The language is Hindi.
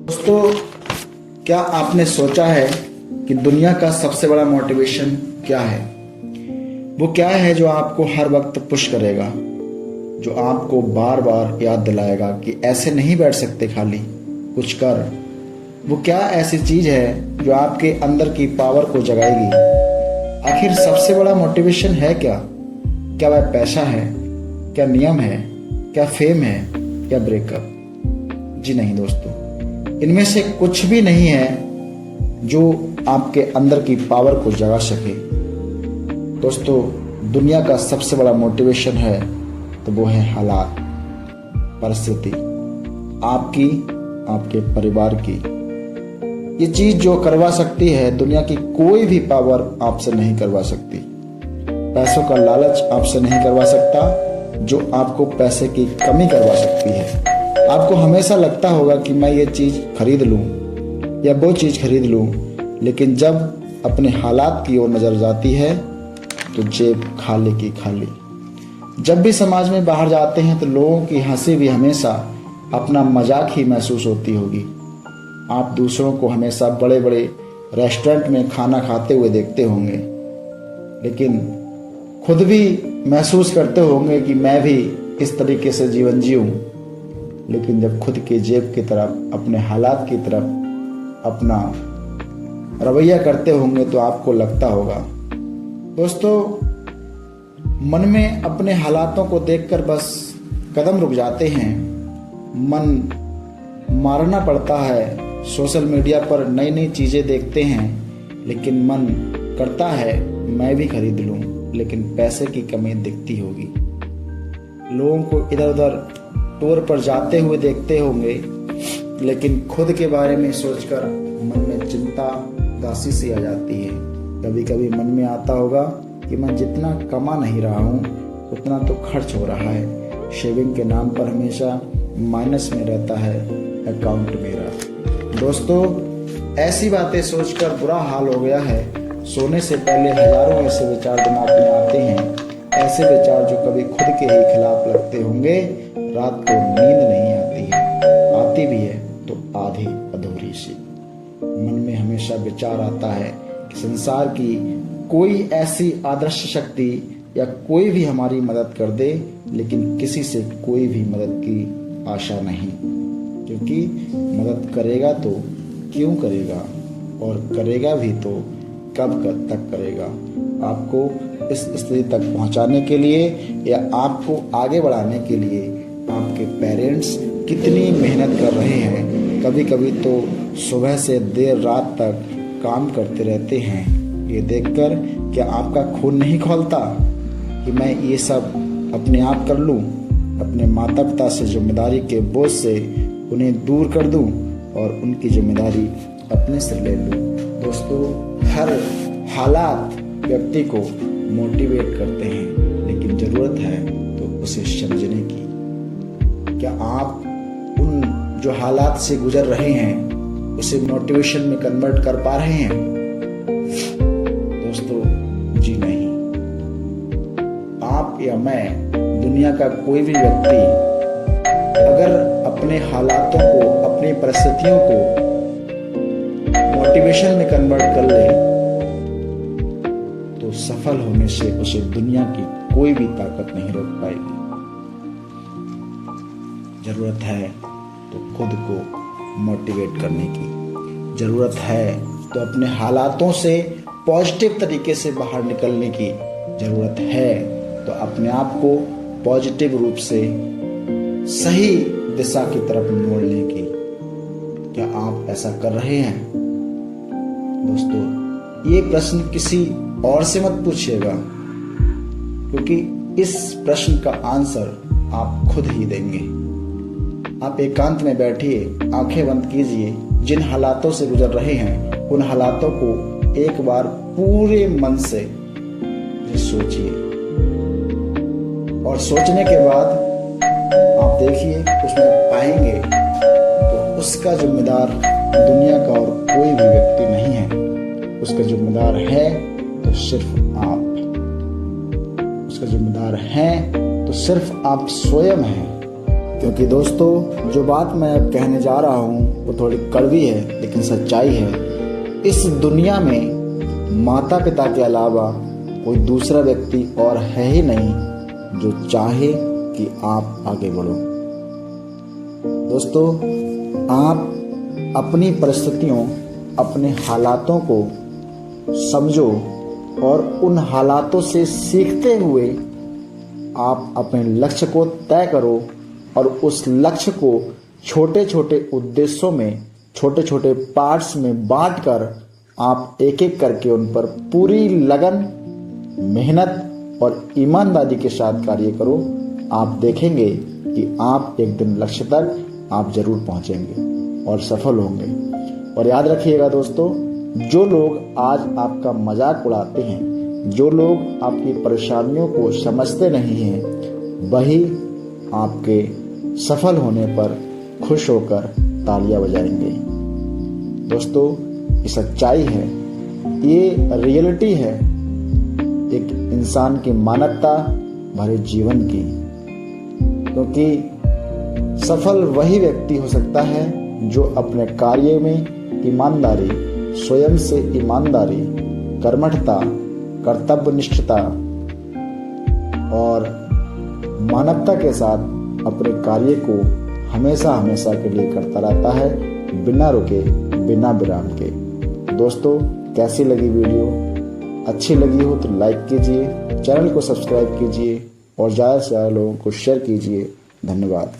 दोस्तों, क्या आपने सोचा है कि दुनिया का सबसे बड़ा मोटिवेशन क्या है? वो क्या है जो आपको हर वक्त पुश करेगा, जो आपको बार बार याद दिलाएगा कि ऐसे नहीं बैठ सकते, खाली कुछ कर। वो क्या ऐसी चीज है जो आपके अंदर की पावर को जगाएगी? आखिर सबसे बड़ा मोटिवेशन है क्या? क्या वह पैसा है? क्या नियम है? क्या फेम है? क्या ब्रेकअप? जी नहीं दोस्तों, इनमें से कुछ भी नहीं है जो आपके अंदर की पावर को जगा सके। दोस्तों, दुनिया का सबसे बड़ा मोटिवेशन है तो वो है हालात, परिस्थिति, आपकी, आपके परिवार की। ये चीज जो करवा सकती है, दुनिया की कोई भी पावर आपसे नहीं करवा सकती। पैसों का लालच आपसे नहीं करवा सकता जो आपको पैसे की कमी करवा सकती है। आपको हमेशा लगता होगा कि मैं ये चीज खरीद लूं या वो चीज खरीद लूं, लेकिन जब अपने हालात की ओर नजर जाती है तो जेब खाली की खाली। जब भी समाज में बाहर जाते हैं तो लोगों की हंसी भी हमेशा अपना मजाक ही महसूस होती होगी। आप दूसरों को हमेशा बड़े बड़े रेस्टोरेंट में खाना खाते हुए देखते होंगे, लेकिन खुद भी महसूस करते होंगे कि मैं भी इस तरीके से जीवन जीऊं। लेकिन जब खुद के जेब की तरफ, अपने हालात की तरफ अपना रवैया करते होंगे तो आपको लगता होगा। दोस्तों, मन में अपने हालातों को देखकर बस कदम रुक जाते हैं। मन मारना पड़ता है। सोशल मीडिया पर नई नई चीजें देखते हैं, लेकिन मन करता है मैं भी खरीद लूं, लेकिन पैसे की कमी दिखती होगी। लोगों को इधर उधर टूर पर जाते हुए देखते होंगे, लेकिन खुद के बारे में सोचकर मन में चिंता, उदासी सी आ जाती है। कभी कभी मन में आता होगा कि मैं जितना कमा नहीं रहा हूँ उतना तो खर्च हो रहा है। शेविंग के नाम पर हमेशा माइनस में रहता है अकाउंट मेरा। दोस्तों, ऐसी बातें सोचकर बुरा हाल हो गया है। सोने से पहले हजारों ऐसे विचार दिमाग में आते हैं, ऐसे विचार जो कभी खुद के ही खिलाफ लगते होंगे। रात को नींद नहीं आती है, आती भी है तो आधी अधूरी सी। मन में हमेशा विचार आता है कि संसार की कोई ऐसी आदर्श शक्ति या कोई भी हमारी मदद कर दे, लेकिन किसी से कोई भी मदद की आशा नहीं, क्योंकि मदद करेगा तो क्यों करेगा, और करेगा भी तो कब तक करेगा। आपको इस स्थिति तक पहुंचाने के लिए या आपको आगे बढ़ाने के लिए आपके पेरेंट्स कितनी मेहनत कर रहे हैं। कभी कभी तो सुबह से देर रात तक काम करते रहते हैं। ये देखकर क्या आपका खून नहीं खौलता कि मैं ये सब अपने आप कर लूं, अपने माता पिता से जिम्मेदारी के बोझ से उन्हें दूर कर दूं और उनकी जिम्मेदारी अपने सिर ले लूं। दोस्तों, हर हालात व्यक्ति को मोटिवेट करते हैं, लेकिन जरूरत है तो उसे समझने की। क्या आप उन जो हालात से गुजर रहे हैं उसे मोटिवेशन में कन्वर्ट कर पा रहे हैं? दोस्तों, जी नहीं। आप या मैं, दुनिया का कोई भी व्यक्ति अगर अपने हालातों को, अपनी परिस्थितियों को मोटिवेशन में कन्वर्ट कर ले तो सफल होने से उसे दुनिया की कोई भी ताकत नहीं रोक पाएगी। जरूरत है तो खुद को मोटिवेट करने की, जरूरत है तो अपने हालातों से पॉजिटिव तरीके से बाहर निकलने की, जरूरत है तो अपने आप को पॉजिटिव रूप से सही दिशा की तरफ मोड़ने की। क्या आप ऐसा कर रहे हैं? दोस्तों, ये प्रश्न किसी और से मत पूछिएगा, क्योंकि इस प्रश्न का आंसर आप खुद ही देंगे। आप एकांत में बैठिए, आंखें बंद कीजिए, जिन हालातों से गुजर रहे हैं उन हालातों को एक बार पूरे मन से सोचिए, और सोचने के बाद आप देखिए उसमें पाएंगे तो उसका जिम्मेदार दुनिया का और कोई भी व्यक्ति नहीं है। उसका जिम्मेदार है तो सिर्फ आप, उसका जिम्मेदार है तो सिर्फ आप स्वयं हैं। क्योंकि दोस्तों जो बात मैं अब कहने जा रहा हूँ वो थोड़ी कड़वी है लेकिन सच्चाई है। इस दुनिया में माता पिता के अलावा कोई दूसरा व्यक्ति और है ही नहीं जो चाहे कि आप आगे बढ़ो। दोस्तों, आप अपनी परिस्थितियों, अपने हालातों को समझो और उन हालातों से सीखते हुए आप अपने लक्ष्य को तय करो और उस लक्ष्य को छोटे छोटे उद्देश्यों में, छोटे छोटे पार्ट्स में बांटकर आप एक एक करके उन पर पूरी लगन, मेहनत और ईमानदारी के साथ कार्य करो। आप देखेंगे कि आप एक दिन लक्ष्य तक आप जरूर पहुंचेंगे और सफल होंगे। और याद रखिएगा दोस्तों, जो लोग आज आपका मजाक उड़ाते हैं, जो लोग आपकी परेशानियों को समझते नहीं हैं, वही आपके सफल होने पर खुश होकर तालियां बजाएंगे। दोस्तों, ये सच्चाई है, ये रियलिटी है एक इंसान की मानवता भरे जीवन की। क्योंकि सफल वही व्यक्ति हो सकता है जो अपने कार्य में ईमानदारी, स्वयं से ईमानदारी, कर्मठता, कर्तव्यनिष्ठता और मानवता के साथ अपने कार्य को हमेशा हमेशा के लिए करता रहता है, बिना रुके, बिना विराम के। दोस्तों, कैसी लगी वीडियो? अच्छी लगी हो तो लाइक कीजिए, चैनल को सब्सक्राइब कीजिए और ज़्यादा से ज़्यादा लोगों को शेयर कीजिए। धन्यवाद।